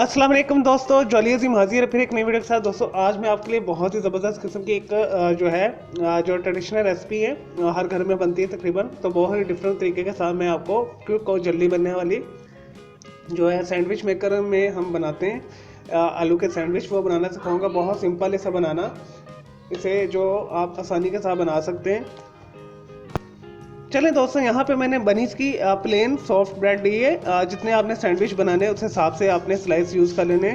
अस्सलाम वालेकुम दोस्तों, जॉली अजीम हाजिर है फिर एक नई वीडियो के साथ। दोस्तों आज मैं आपके लिए बहुत ही ज़बरदस्त किस्म की एक जो ट्रेडिशनल रेसिपी है, हर घर में बनती है तकरीबन। तो बहुत ही डिफरेंट तरीके के साथ मैं आपको क्विक और जल्दी बनने वाली जो है सैंडविच मेकर में हम बनाते हैं आलू के सैंडविच, वो बनाना सिखाऊंगा। बहुत सिंपल इसे बनाना, इसे जो आप आसानी के साथ बना सकते हैं। चलें दोस्तों, यहाँ पे मैंने बनीज की प्लेन सॉफ्ट ब्रेड ली है। जितने आपने सैंडविच बनाने हैं उस हिसाब से आपने स्लाइस यूज़ कर लेने।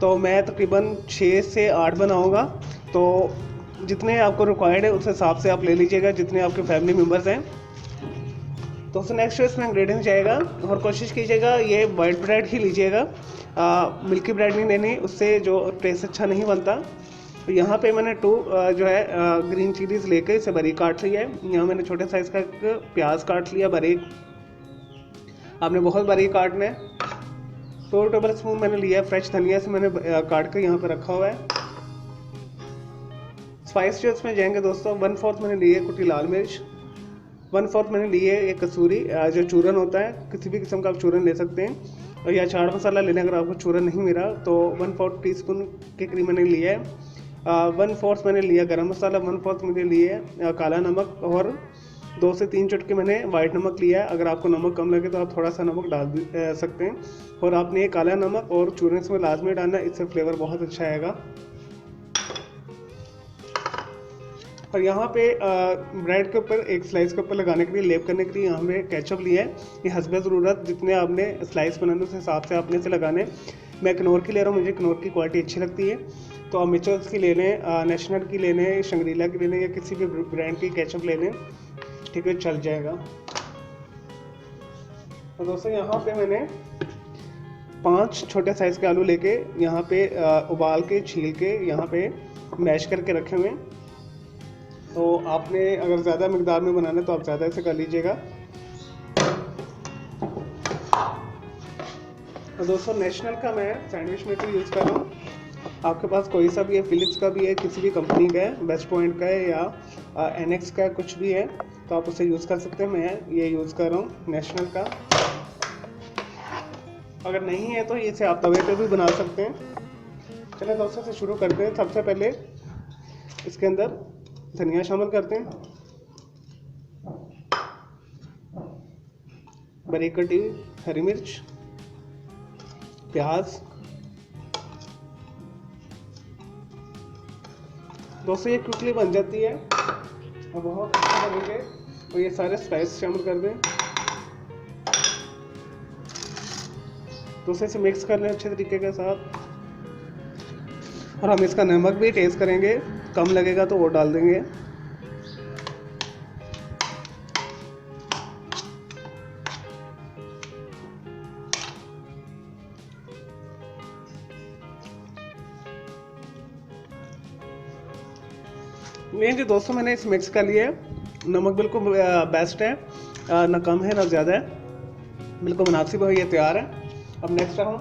तो मैं तकरीबन 6 से 8 बनाऊँगा, तो जितने आपको रिक्वायर्ड है उस हिसाब से आप ले लीजिएगा, जितने आपके फैमिली मेम्बर्स हैं। तो उससे नेक्स्ट इसमें इंग्रेडिएंट्स जाएगा, और कोशिश कीजिएगा ये वाइट ब्रेड ही लीजिएगा, मिल्की ब्रेड नहीं लेनी, उससे जो टेस्ट अच्छा नहीं बनता। तो यहाँ पे मैंने जो है ग्रीन चिलीज़ लेके इसे बारीक काट लिया है। यहाँ मैंने छोटे साइज़ का एक प्याज काट लिया बारीक, आपने बहुत बारीक काटना है। 2 टेबल स्पून मैंने लिया है फ्रेश धनिया, से मैंने काट कर यहाँ पे रखा हुआ है। स्पाइस जो इसमें जाएंगे दोस्तों, 1/4 मैंने ली है कुटी लाल मिर्च, 1/4 मैंने ली है एक कसूरी जो चूरन होता है, किसी भी किस्म का आप चूरन ले सकते हैं। और या चाट मसाला लेने, अगर आपको चूरन नहीं मिला तो 1/4 टीस्पून के करीब मैंने लिया है। 1/4 मैंने लिया गरम मसाला, 1/4 मैंने लिए काला नमक, और 2 से 3 चुटकी मैंने वाइट नमक लिया है। अगर आपको नमक कम लगे तो आप थोड़ा सा नमक डाल सकते हैं। और आपने ये काला नमक और चूरन इसमें लाजमी डालना, इससे फ्लेवर बहुत अच्छा आएगा। और यहाँ पे ब्रेड के ऊपर एक स्लाइस के ऊपर लगाने के लिए, लेप करने के लिए यहाँ पे केचप लिया है। ये हस्बे ज़रूरत, जितने आपने स्लाइस बनाने उस हिसाब से आपने इसे लगाने। मैं कनौर की ले रहा हूँ, मुझे कनौर की क्वालिटी अच्छी लगती है। तो आप मिचर्स की ले लें, नेशनल की ले लें, शंग्रीला की ले लें, या किसी भी ब्रांड की केचप ले लें, ठीक है, चल जाएगा। तो दोस्तों यहाँ पे मैंने 5 छोटे साइज़ के आलू लेके यहाँ पे उबाल के छील के यहाँ पे मैश करके रखे हुए हैं। तो आपने अगर ज़्यादा मिकदार में बनाना है तो आप ज़्यादा इसे कर लीजिएगा। तो दोस्तों नेशनल का मैं सैंडविच मेकर यूज़ कर रहा हूँ। आपके पास कोई सा भी है, फिलिप्स का भी है, किसी भी कंपनी का है, बेस्ट पॉइंट का है, या एनएक्स का कुछ भी है, तो आप उसे यूज़ कर सकते हैं। मैं ये यूज़ कर रहा हूँ नेशनल का। अगर नहीं है तो इसे आप तवे पे भी बना सकते हैं। चलिए दोस्तों से शुरू करते हैं। सबसे पहले इसके अंदर धनिया शामिल करते हैं, बारीक कटी हरी मिर्च, प्याज। दोस्तों ये क्विकली बन जाती है और बहुत अच्छा बनेंगे। और ये सारे स्पाइस शामिल कर दें। दोस्तों इसे मिक्स कर लें अच्छे तरीके के साथ। और हम इसका नमक भी टेस्ट करेंगे, कम लगेगा तो वो डाल देंगे। नहीं जी दोस्तों, मैंने इसे मिक्स कर लिया है। नमक बिल्कुल बेस्ट है, ना कम है ना ज़्यादा है, बिल्कुल मुनासिब है, ये तैयार है। अब नेक्स्ट हम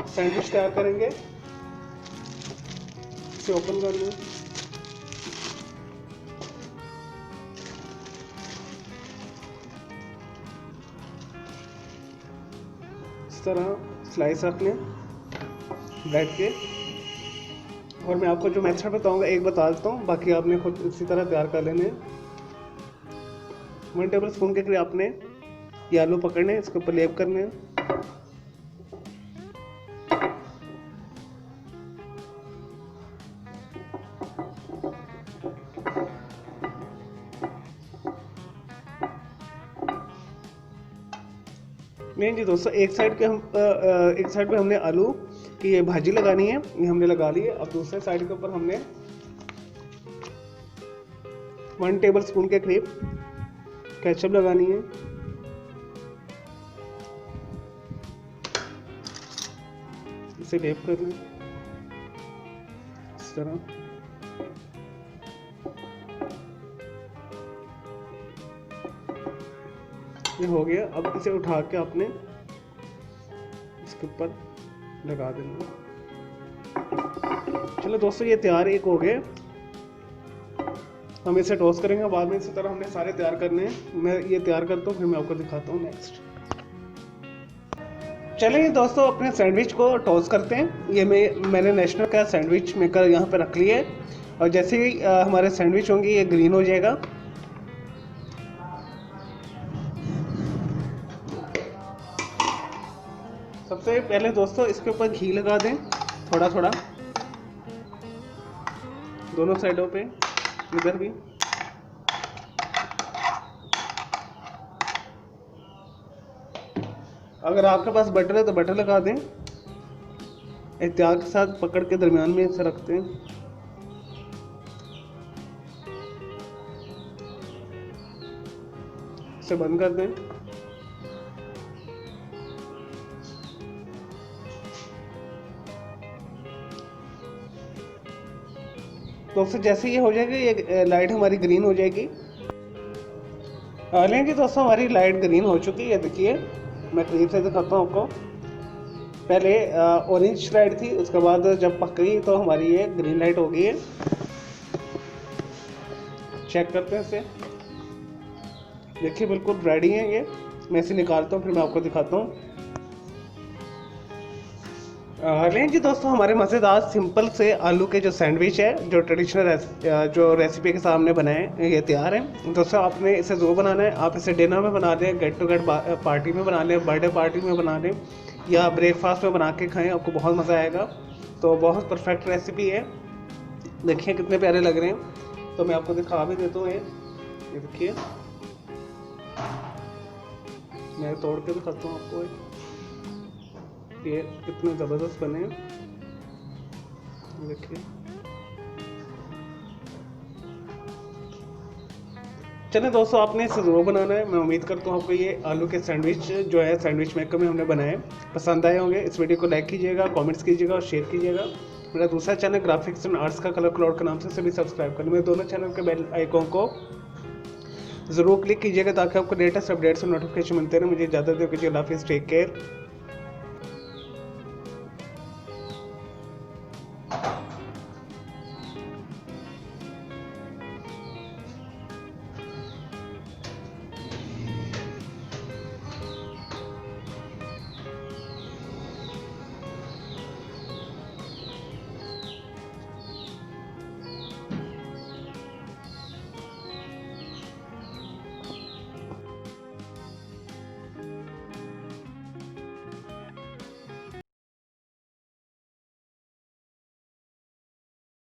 सैंडविच तैयार करेंगे। इसे ओपन कर लें। इस तरह स्लाइस रख लें ब्रेड के। और मैं आपको जो मेथड बताऊंगा एक बता देता हूँ, बाकी आपने खुद इसी तरह तैयार कर लेने। 1 टेबल स्पून के करीब आपने ये आलू पकड़ने, इसके ऊपर लेप करने। नहीं जी दोस्तों, एक साइड पे हमने आलू की ये भाजी लगानी है, ये हमने लगा ली है। अब दूसरे साइड के ऊपर हमने 1 टेबल स्पून के करीब केचप लगानी है। इसे लेप कर लें इस तरह। ये हो गया। अब इसे उठा के आपने इसके ऊपर लगा देना। चलो दोस्तों ये तैयार एक हो गए। हम इसे टॉस करेंगे, बाद में इसी तरह हमने सारे तैयार करने हैं। मैं ये तैयार करता हूँ, फिर मैं आपको दिखाता हूँ नेक्स्ट। चलिए दोस्तों अपने सैंडविच को टॉस करते हैं। ये मैंने नेशनल का सैंडविच मेकर यहाँ पे रख लिया है और जैसे ही हमारे सैंडविच होंगे ये ग्रीन हो जाएगा। सबसे पहले दोस्तों इसके ऊपर घी लगा दें थोड़ा थोड़ा, दोनों साइडों पे, इधर भी। अगर आपके पास बटर है तो बटर लगा दें। एहतियात के साथ पकड़ के दरमियान में इसे रखते हैं। इसे बंद कर दें। दोस्तों जैसे ये हो जाएगा, ये लाइट हमारी ग्रीन हो जाएगी। लेकिन दोस्तों हमारी लाइट ग्रीन हो चुकी है। देखिए मैं करीब से दिखाता हूँ आपको। पहले ऑरेंज लाइट थी, उसके बाद जब पक गई तो हमारी ये ग्रीन लाइट हो गई है। चेक करते हैं इसे। देखिए बिल्कुल रेडी है ये। मैं इसे निकालता हूँ फिर मैं आपको दिखाता हूँ। लेकिन जी दोस्तों हमारे मज़ेदार सिंपल से आलू के जो सैंडविच है, जो ट्रेडिशनल जो रेसिपी के सामने बनाए, ये तैयार है। दोस्तों आपने इसे ज़रूर बनाना है। आप इसे डिनर में बना लें, गेट टू गेट पार्टी में बना लें, बर्थडे पार्टी में बना लें या ब्रेकफास्ट में बना के खाएं, आपको बहुत मज़ा आएगा। तो बहुत परफेक्ट रेसिपी है। देखिए कितने प्यारे लग रहे हैं। तो मैं आपको दिखा भी देता हूँ। ये देखिए मैं तोड़ के दिखाता हूँ आपको। ये कितने ज़बरदस्त बने हैं, देखिए। चलिए दोस्तों आपने इसे ज़रूर बनाना है। मैं उम्मीद करता हूँ आपको ये आलू के सैंडविच जो है सैंडविच मेकर में हमने बनाए पसंद आए होंगे। इस वीडियो को लाइक कीजिएगा, कमेंट्स कीजिएगा और शेयर कीजिएगा। मेरा दूसरा चैनल ग्राफिक्स एंड आर्ट्स का कलर क्लाउड के नाम से भी सब्सक्राइब करें। मेरे दोनों चैनल के बेल आइकॉन को ज़रूर क्लिक कीजिएगा ताकि आपको लेटेस्ट अपडेट्स और नोटिफिकेशन मिलते रहे। मुझे ज़्यादा देर कीजिए। हाफिज़, टेक केयर।